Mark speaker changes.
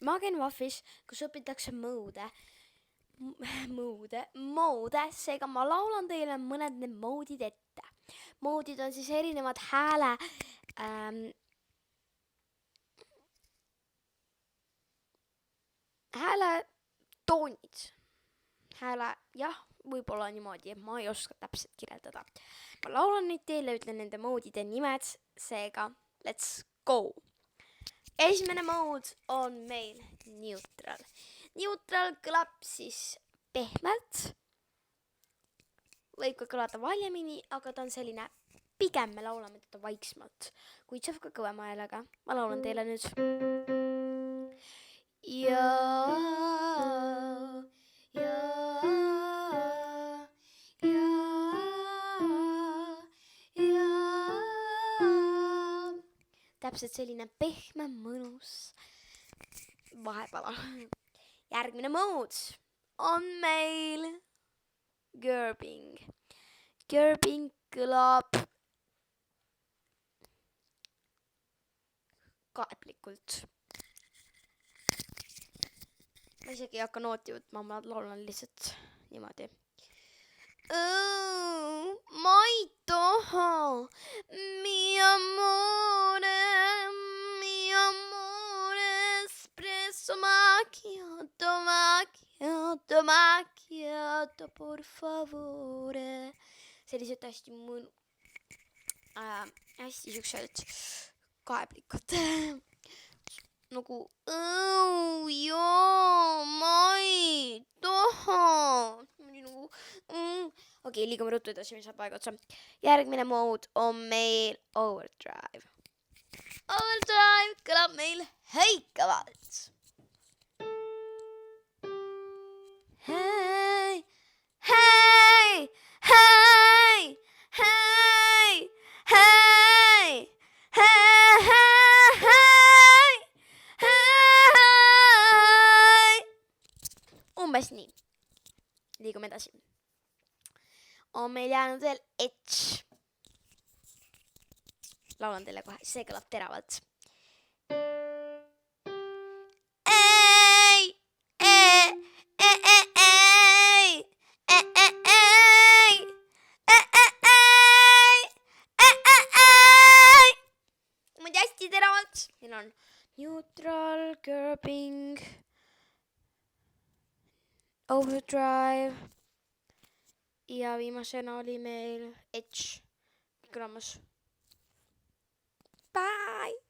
Speaker 1: Magen Wahvis, kus õpitakse moode, seega ma laulan teile mõned need moodid ette. Moodid on siis erinevad hääletoonid. Jah, võib-olla niimoodi, ma ei oska täpselt kirjeldada. Ma laulan neid teile, ütlen nende moodide nimed, seega let's go! Esimene mood on meil neutral. Neutral kõlab siis pehmelt. Võib ka kõlada valjemini, aga ta on selline, pigem me laulame teda vaiksemalt, kuid saab ka kõvema häälega. Ma laulan teile nüüd. Täpselt selline pehme, mõnus vahepala. Järgmine mood on meil Gerbing. Gerbing kõlab kaeblikult. Ma isegi ei hakka nooti võtma, ma laulan lihtsalt niimoodi. Ma ei taha, mi amore, espresso macchiato, por favore. Sellised hästi hästi siuksed kaeblikud. Nagu, ma ei taha. Okei, liigume ruttu edasi, mis saab aega otsa. Järgmine mood on meil overdrive. Overdrive kõlab meil häikavalt. Hei, hei, hei, hei, hei, hei, hei, hei. Umbes nii. Liigume edasi. On meil jäänud veel etš. Laulan teile kohe, see kõlab teravalt. Muidu hästi teravalt. Meil on neutral, gerbing, overdrive ja viimasena oli meil etš kõlamas. Bye!